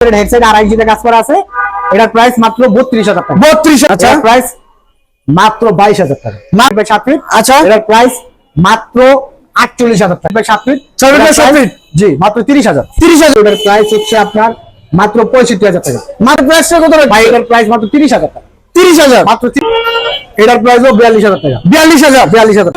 Headset আর ইঞ্চিতে কাজ করা আছে। এটার প্রাইস মাত্র 32,000 টাকা। 32,000। আচ্ছা, প্রাইস মাত্র 22,000 টাকা। 7 ফিট। আচ্ছা, এটার প্রাইস মাত্র 48,000 টাকা। 7 ফিট। 7 ফিট। জি, মাত্র 30,000। 30,000। এটার প্রাইস হচ্ছে আপনার মাত্র 65,000 টাকা। মাত্র প্রাইসটা কত ভাই এটার প্রাইস মাত্র 30,000 টাকা। 30,000 মাত্র এটার প্রাইসও 42,000 টাকা। 42,000।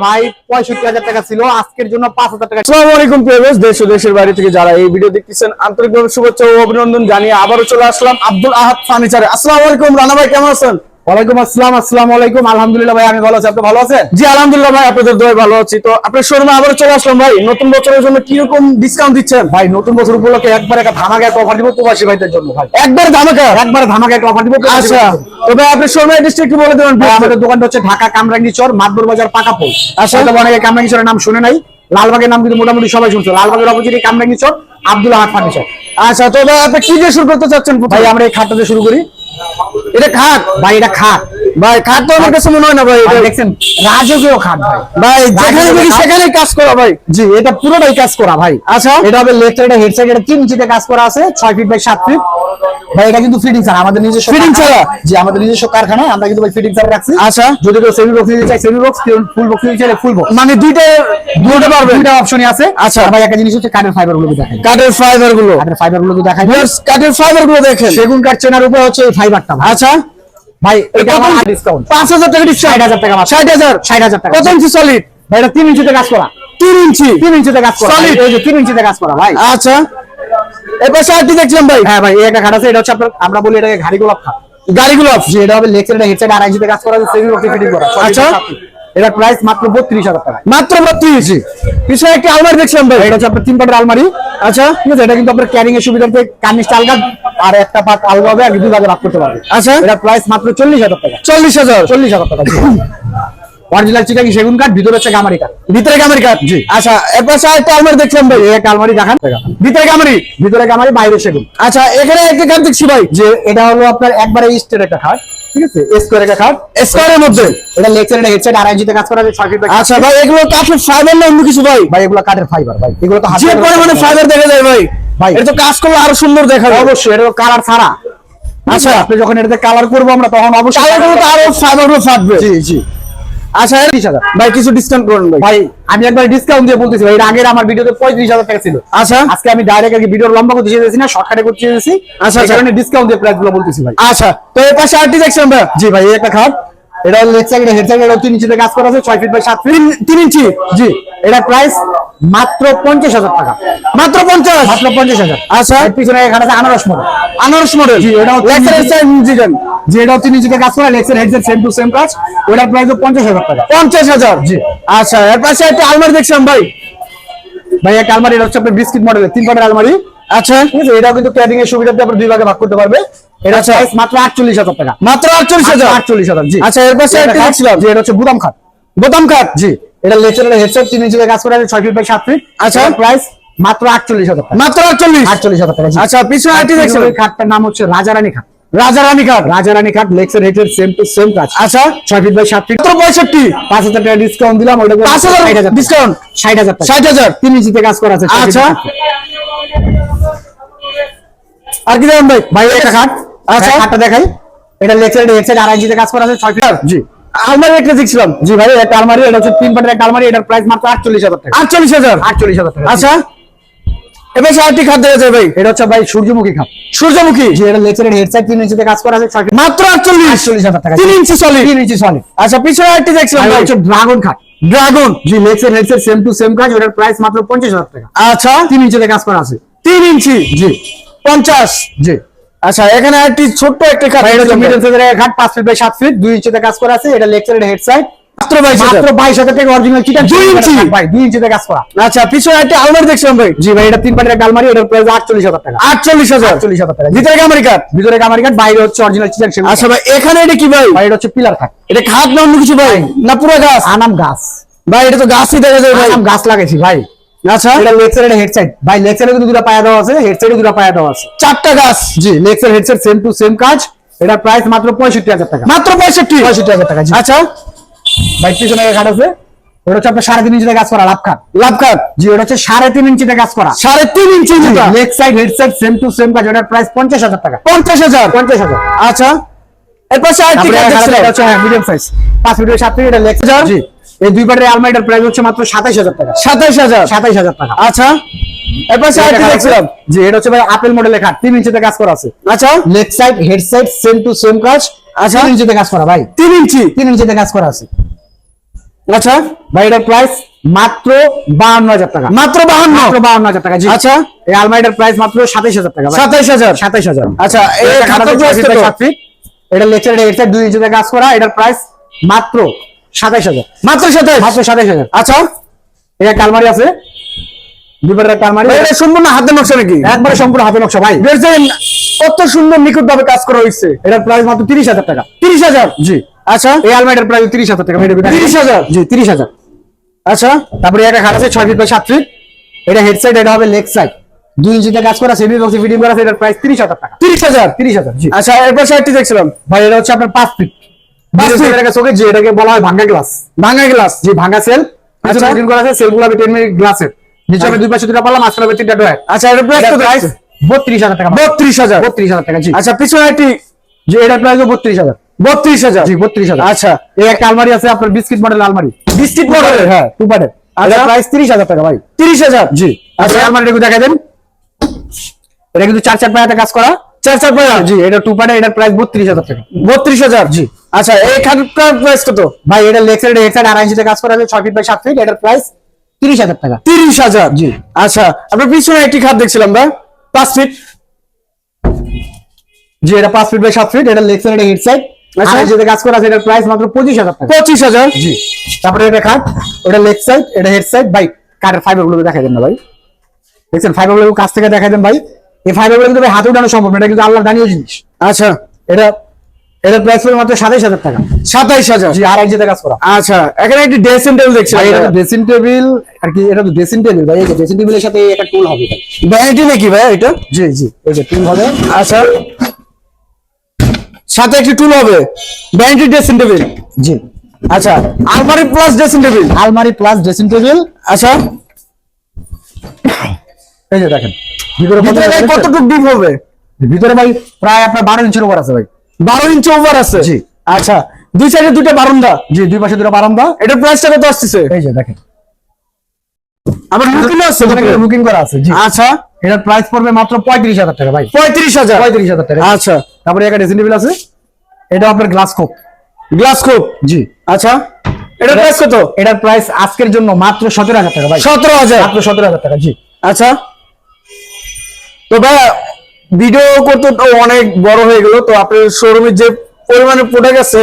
ভাই 65,000 টাকা ছিল, আজকের জন্য 5,000 টাকা। আসসালামু আলাইকুম প্রিয়স, দেশ ও দেশের বাইরে থেকে যারা এই ভিডিও দেখতেছেন আন্তরিকভাবে শুভেচ্ছা ও অভিনন্দন জানিয়ে আবারও চলে আসলাম আব্দুল আহাদ ফার্নিচারে। আসসালামু আলাইকুম রানা ভাই, কেমন আছেন? ওয়ালাইকুম আসসালাম। আসসালামু আলাইকুম। আলহামদুলিল্লাহ ভাই, আমি ভালো আছি। আপনি ভালো আছেন? জি আলহামদুলিল্লাহ ভাই, আপনাদের দোয়ায় ভালো আছি। তো আপনার শোরুমে আবারও চলে আসলাম ভাই। নতুন বছরের জন্য কি রকম ডিসকাউন্ট দিচ্ছেন? ভাই নতুন বছর উপলক্ষে একবার একটা ধামাকা একটা অফার দিব প্রবাসী ভাইদের জন্য। ভাই একবার ধামাকা? একবার ধামাকা একটা অফার দিব। আচ্ছা, তো ভাই আপনার শোরুমের অ্যাড্রেসটা একটু বলে দেবেন। ভাই আমাদের দোকানটা হচ্ছে ঢাকা কামরাঙ্গি চর, মাদবর বাজার, পাকাপোল। আসলে অনেকে কামরাঙ্গি চরের নাম শুনে নাই, লালবাগের নাম কিন্তু মোটামুটি সবাই শুনছে। লালবাগের অপোজিটে কামরাঙ্গি চর, আব্দুল আহাদ ফার্নিচার। আচ্ছা, তো ভাই আপনি কি দিয়ে শুরু করতে চাচ্ছেন? ভাই আমরা এই খাটটা দিয়ে শুরু করি। এটা খাট? ভাই এটা খাট। ভাই খাট তো আমার কাছে মনে হয় না ভাই, এটা দেখছেন রাজকীয় খাট ভাই। ভাই যেখানে দেখি সেখানে কাজ করা ভাই। জি, এটা পুরোটাই কাজ করা ভাই। আচ্ছা, এটা হবে লেফট সাইডে হেড সাইডে 3 ইঞ্চিতে কাজ করা আছে, 6 ফিট বাই 7 ফিট। ভাই এটা কিন্তু ফিটিং ছাড়া, আমাদের নিজস্ব ফিটিং ছাড়া? জি, আমাদের নিজস্ব কারখানায় আমরা কিন্তু ভাই ফিটিং ছাড়া রাখছি। আচ্ছা, যদি কেউ সেমি বক্স নিতে চায় সেমি বক্স, কেউ ফুল বক্স নিতে চাইলে ফুল বক্স, মানে দুইটা পারবে, দুইটা অপশনই আছে। আচ্ছা ভাই একটা জিনিস হচ্ছে কাঠের ফাইবার গুলো দেখাই। কাঠের ফাইবার গুলো, কাঠের ফাইবার গুলো দেখাই। কাঠের ফাইবার গুলো দেখেন। সেগুন কাঠ চেনার উপর হচ্ছে এই ফাইবারটা। আচ্ছা ভাই এটা আমার ডিসকাউন্ট 5,000 টাকা ডিসকাউন্ট। 60,000 টাকা। 60,000 টাকা। কত ইঞ্চি সলিড? ভাই এটা 3 ইঞ্চিতে কাজ করা। 3 ইঞ্চি? 3 ইঞ্চিতে কাজ করা। Solid? এই যে 3 ইঞ্চিতে কাজ করা ভাই। আচ্ছা, এবার শার্টটি দেখলাম ভাই। হ্যাঁ ভাই, এই একটা খাট আছে। এটা হচ্ছে আপনার, আমরা বলি এটাকে ঘাড়ি গোলাপ খাট। গাড়িগুলো জি, এটা হবে লেগ সাইড হেড সাইড আর ইঞ্চিতে কাজ করা আছে, সেমি বক্স ফিটিং করা। আচ্ছা, এটার প্রাইস মাত্র 32,000 টাকা। মাত্র 32। পিছনে একটা আলমারি দেখলাম ভাই। এটা হচ্ছে আপনার 3 পাটের আলমারি। আচ্ছা, ঠিক আছে, এটা কিন্তু আপনার ক্যারিং এর সুবিধার্থে কার্নিশটা আলগা আর একটা পাট আলগা হবে, আর দুই ভাগে ভাগ করতে পারবে। আচ্ছা, এটার প্রাইস মাত্র 40,000 টাকা। 40,000? 40,000 টাকা। অরিজিনাল চিটাগি সেগুন কাঠ, ভিতরে হচ্ছে গামারি কাঠ। ভিতরে গামারি কাঠ? জি। আচ্ছা, এরপর একটা আলমারি দেখলাম ভাই। এই একটা আলমারি দেখান। ভিতরে গামারি? ভিতরে গামারি, বাইরে সেগুন। আচ্ছা, এখানে একটা কাঠ দেখছি ভাই, যে এটা হলো আপনার একবারে স্টের একটা খাট। ঠিক আছে, স্কোয়ার একটা খাট, স্কয়ারের মধ্যে। এটা লেগ সাইড হেড সাইড আর ইঞ্চিতে কাজ করা আছে, 6 ফিট বাই। আচ্ছা ভাই, এগুলো কাঠের ফাইবার না অন্য কিছু ভাই? ভাই এগুলো কাঠের ফাইবার ভাই, এগুলো তো যে পরিমাণে ফাইবার দেখা যায় ভাই, ভাই এটা তো কাজ করলে আরো সুন্দর দেখাবে। অবশ্যই, এটা কালার ছাড়া। আচ্ছা, আপনি যখন এটাতে কালার করবো আমরা, তখন অবশ্যই কালারগুলো তো আরো ফাইবারগুলো ফাটবে। জি জি। আচ্ছা, 30,000 ভাই কিছু ডিসকাউন্ট করুন ভাই। ভাই আমি একবার ডিসকাউন্ট দিয়ে বলতেছি ভাই, এর আগের আমার ভিডিওতে 35,000 টাকা ছিল। আচ্ছা, আজকে আমি ডাইরেক্ট আর কি ভিডিও লম্বা করতে চেয়েছি না, শর্টকাটে করতে চেয়েছি। আচ্ছা, এই কারণে ডিসকাউন্ট দিয়ে প্রাইস গুলো বলতেছি ভাই। আচ্ছা, তো এই পাশে আরটি দেখছেন ভাই? জি ভাই, এই একটা খাট। এটা লেগ সাইড হেড সাইড 3 ইঞ্চিতে কাজ করা আছে, 6 ফিট বাই 7 ফিট। 3 ইঞ্চি? জি। এটা প্রাইস মাত্র 50,000 টাকা। মাত্র 50? মাত্র 50,000। আচ্ছা, এর পিছনে এখানে আছে আনারস মডেল। আনারস মডেল? জি, এটা লেক্সারের সাইজ ডিজাইন। জি, এটাও 3 ইঞ্চিতে কাজ করা, leg side head side same to same কাজ। ওটার প্রাইস 50,000 টাকা। 50,000? জি। আচ্ছা, এর পাশে একটা আলমারি দেখছিলাম ভাই। ভাই একটা আলমারি, এটা হচ্ছে আপনার বিস্কিট মডেলের 3 পাটের আলমারি। আচ্ছা, ঠিক আছে, এটাও কিন্তু ক্যারিং এর সুবিধাতে আপনি দুই ভাগে ভাগ করতে পারবে। এটা আচ্ছা, প্রাইস মাত্র 48,000 টাকা। মাত্র 48,000? 48,000। জি। আচ্ছা, এর পাশে একটা দেখছিলাম যে এটা হচ্ছে বুদাম খাট। বোতাম কাঠ? জি। এটা লেচারের হেডসেট 3 ইঞ্চিতে কাজ করা আছে, 6 ফিট বাই 7 ফিট। আচ্ছা, প্রাইস মাত্র 48,000 টাকা। মাত্র 48? 48,000 টাকা। আচ্ছা, পিছনে আরটি দেখছিলাম। এই খাটটার নাম হচ্ছে রাজারানী খাট। রাজারানী কাঠ? রাজারানী খাট, লেক্সের হেডসেট সেম টু সেম কাজ। আচ্ছা, 6 ফিট বাই 7 ফিট। মাত্র 65? 5,000 টাকা ডিসকাউন্ট দিলাম। ওটা 5,000 ডিসকাউন্ট? 60,000 টাকা। 60,000? 3 ইঞ্চিতে কাজ করা আছে। আচ্ছা, আর কি দেবেন ভাই? ভাই একটা খাট। আচ্ছা, খাটটা দেখাই। এটা লেক্সের হেডসেট আর ইঞ্চিতে কাজ করা আছে, 6 ফিট। জি। আলমারি একটা দেখছিলাম। জি ভাই, একটা আলমারি, এটা হচ্ছে 3 পাটের একটা আলমারি। এটার প্রাইস মাত্র 48,000 টাকা। 48,000? 48,000 টাকা। আচ্ছা, এবার আরটি খাট দেখা যায় ভাই। এটা হচ্ছে ভাই সূর্যমুখী খাট। সূর্যমুখী? জি, এটা লেক্সের হেডসেট 3 ইঞ্চিতে কাজ করা আছে, 6 ফিট। মাত্র 48,000 টাকা। 3 ইঞ্চি সলিড? 3 ইঞ্চি সলিড। আচ্ছা, পিছনে আরটি দেখছিলাম এটা ভাই, হচ্ছে ড্রাগন খাট। ড্রাগন? জি, লেক্সের হেডসেট সেম টু সেম কাজ। ওটার প্রাইস মাত্র 50,000 টাকা। আচ্ছা, 3 ইঞ্চিতে কাজ করা আছে। 3 ইঞ্চি? জি। 50? জি। আচ্ছা, এখানে আরটি ছোট্ট একটা খাট। এটা হচ্ছে মিডল সাইজের খাট, 5 ফিট বাই 7 ফিট, 2 ইঞ্চিতে কাজ করা আছে। এটা লেক্সের হেড সাইড। মাত্র 22,000? মাত্র 22,000 টাকা। অরিজিনাল চিটার 2 ইঞ্চি? ভাই 2 ইঞ্চিতে কাজ করা। আচ্ছা, পিছনে একটা আলমারি দেখছিলাম ভাই। জি ভাই, এটা 3 পাটের একটা আলমারি। এটার প্রাইস 48,000 টাকা। 48,000? 48,000 টাকা। ভিতরে গামারি কাঠ? ভিতরে গামারি কাঠ, বাইরে হচ্ছে অরিজিনাল চিটার। আচ্ছা ভাই, এখানে এটা কি ভাই? ভাই এটা হচ্ছে পিলার খাট। এটা খাট না অন্য কিছু ভাই? না পুরো গাছ? আনাম গাছ ভাই, এটা তো গাছই দেখা যায় ভাই। আনাম গাছ লাগাইছি ভাই। আচ্ছা, এটা লেক্সের হেড সাইড। ভাই লেক্সেরে কিন্তু দুটো পায়া দেওয়া আছে, হেড সাইডে দুটো পায়া দেওয়া আছে। 4টা গাছ? জি, লেক্সের হেডসেট সেম টু সেম কাজ। এটার প্রাইস মাত্র 65,000 টাকা। মাত্র 65? 65,000 টাকা। জি। আচ্ছা, ভাই পিছনে খাট আছে। ওটা হচ্ছে আপনার 3.5 ইঞ্চিতে কাজ করা লাভ লাভখাত জি, ওটা হচ্ছে 3.5 ইঞ্চিতে কাজ করা 3.5 ইঞ্চি জুতা leg side head side same to same কাজ, ওটার প্রাইস 50,000 টাকা। 50,000 50,000। আচ্ছা এরপর আরেকটি কাজ দেখছিলাম হচ্ছে মিডিয়াম সাইজ 5 ফিটের 7 ফিট, এটা লেগ সাইড জি। এই দুই পাটের আলমারিটার প্রাইস হচ্ছে মাত্র 27,000 টাকা। 27,000 টাকা। আচ্ছা এরপর আরেকটি দেখছিলাম জি, এটা হচ্ছে ভাই আপেল মডেল লেখা 3 ইঞ্চিতে কাজ করা আছে। আচ্ছা leg side head side same to same কাজ। আচ্ছা 3 ইঞ্চিতে কাজ করা ভাই, 3 ইঞ্চি 3 ইঞ্চিতে কাজ করা আছে। আচ্ছা ভাই এটার প্রাইস মাত্র 52,000 টাকা। মাত্র 52 52,000 টাকা জি। আচ্ছা এই আলমারিটার প্রাইস মাত্র 27,000 টাকা ভাই। 27,000 27,000। আচ্ছা এই এটা খাতার প্রাইস কত? 7 ফিট, এটা লেগ সাইড হেড সাইড 2 ইঞ্চিতে কাজ করা, এটার প্রাইস মাত্র 27,000। মাত্র 27,000। আচ্ছা এই একটা আলমারি আছে, দুপাটের একটা আলমারি, এটা সম্পূর্ণ হাতের নকশা নাকি? একবারে সম্পূর্ণ হাতে নকশা ভাই। দেখছেন কত সুন্দর নিখুঁত ভাবে কাজ করা হয়েছে। এটার প্রাইস মাত্র 30,000 টাকা। 30,000 জি। আচ্ছা এই আলমারিটার প্রাইস 30,000 টাকা। 30,000 জি 30,000। আচ্ছা তারপরে একটা খাট আছে 6 ফিট বাই 7 ফিট, এটা হেড সাইড, এটা হবে লেগ সাইড 2 ইঞ্চিতে কাজ করা, সেমি বক্সে ফিটিং করা আছে, এটার প্রাইস 30,000 টাকা। 30,000 30,000 জি। আচ্ছা এরপর আরেকটি দেখছিলাম ভাই এটা হচ্ছে আপনার 5 ফিট। 5 ফিট। এটাকে চোখে যে এটাকে বলা হয় ভাঙা গ্লাস। ভাঙা গ্লাস জি, ভাঙা সেল আচ্ছা। ফিটিং করা আছে, সেলগুলো হবে 10 মিনিট গ্লাসের, নিচে হবে দুই পাশে দুটো পাল্লা, মাঝখানে হবে 3টা ডয়ার। আচ্ছা এর প্রাইস কত? 32,000 টাকা। 32,000 32,000 টাকা জি। আচ্ছা পিছনে একটি জি, এটার প্রাইস 32,000। 32,000 জি 32,000। আচ্ছা এই একটা আলমারি আছে আপনার বিস্কিট মডেল আলমারি, বিস্কিট মডেল হ্যাঁ টু পার্টের, আচ্ছা। এটার প্রাইস 30,000 টাকা ভাই। 30,000 জি। আচ্ছা আচ্ছা আলমারিটা একটু দেখাই দেন, এটা কিন্তু 4 পায়াতে কাজ করা। 4 পায়া জি, এটা টু পার্টের, এটার প্রাইস 32,000 টাকা। 32,000 জি। আচ্ছা এই খাটটার প্রাইস কত? ভাই এটা লেগ সাইড হেড সাইড 2.5 ইঞ্চিতে কাজ করা আছে, 6 ফিট বাই 7 ফিট, এটার প্রাইস 30,000 টাকা। 30,000 জি। আচ্ছা আপনার পিছনে একটি খাট দেখছিলাম ভাই 5 ফিট জি, এটা 5 ফিট বাই 7 ফিট, এটা লেগ সাইড হেড সাইড আচ্ছা। 2.5 ইঞ্চিতে কাজ করা আছে, এটার প্রাইস মাত্র 25,000 টাকা। 25,000 জি। তারপরে এটা খাট, ওটা লেগ সাইড, এটা হেড সাইড। ভাই কাঠের ফাইবার গুলো দেখাই দেন না ভাই, দেখছেন ফাইবার গুলো কাছ থেকে দেখাই দেন ভাই। এই ফাইবার গুলো কিন্তু ভাই হাতে উঠানো সম্ভব না, এটা কিন্তু আল্লাহর দানীয় জিনিস। আচ্ছা এটা এটার প্রাইস পড়বে মাত্র 27,000 টাকা। 27,000 জি, 2.5 ইঞ্চিতে কাজ করা। আচ্ছা এখানে একটি ড্রেসিং টেবিল দেখছি ভাই এটা ড্রেসিং টেবিল আর কি, এটা তো ড্রেসিং টেবিল ভাই, এই যে ড্রেসিং টেবিলের সাথে একটা টুল হবে ভাই। ভ্যানিটি নাকি ভাই এটা? জি জি, এই যে টুল হবে। আচ্ছা সাথে একটি টুল হবে, ভ্যানিটি ড্রেসিং টেবিল। জি। আচ্ছা আলমারি প্লাস ড্রেসিং টেবিল। আলমারি প্লাস ড্রেসিং টেবিল। আচ্ছা এই যে দেখেন ভিতরে ভিতরে ভাই কতটুকু ডিপ হবে? ভিতরে ভাই প্রায় আপনার 12 ইঞ্চির উপর আছে ভাই। 12 ইঞ্চি ওভার আছে। জি। আচ্ছা দুই সাইডে দুটো বারান্দা। জি, দুই পাশে দুটো বারান্দা। এটার প্রাইসটা কত আসছে? এই যে দেখেন আবার লুকিং আছে বুকিং করা আছে। জি। আচ্ছা এটার প্রাইস পড়বে মাত্র 35,000 টাকা ভাই। 35,000 35,000 টাকা। আচ্ছা তারপরে একটা ড্রেসিং টেবিল আছে, এটা আপনার গ্লাস কোপ। গ্লাস কোপ। জি। আচ্ছা এটার প্রাইস কত? এটার প্রাইস আজকের জন্য মাত্র 17,000 টাকা ভাই। 17,000 মাত্র 17,000 টাকা। জি। আচ্ছা তো ভাই ভিডিও করতে তো অনেক বড় হয়ে গেল, তো আপনার শোরুমে যে পরিমাণে প্রোডাক্ট আছে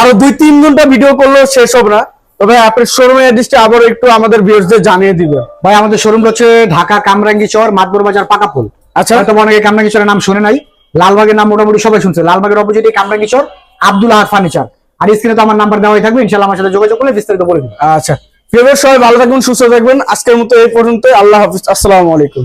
আরো 2-3 ঘন্টা ভিডিও করলেও শেষ হবে না। তো ভাই আপনার শোরুমের অ্যাড্রেসটা আবার একটু আমাদের ভিউয়ারদের জানিয়ে দিবেন। ভাই আমাদের শোরুম হচ্ছে ঢাকা কামরাঙ্গি চর, মাতবর বাজার, পাকাপোল। আচ্ছা হয়তো অনেকে কামরাঙ্গি চরের নাম শুনে নাই, লালবাগের নাম মোটামুটি সবাই শুনছে। লালবাগের অপোজিটে কামরাঙ্গি চর, আব্দুল আহাদ ফার্নিচার। আর স্ক্রিনে তো আমার নাম্বার দেওয়াই থাকবে, ইনশাআল্লাহ আমার সাথে যোগাযোগ করলে বিস্তারিত বলে দিন। আচ্ছা ভিউয়ার সবাই ভালো থাকবেন, সুস্থ থাকবেন। আজকের মতো এই পর্যন্ত, আল্লাহ হাফেজ, আসসালামু আলাইকুম।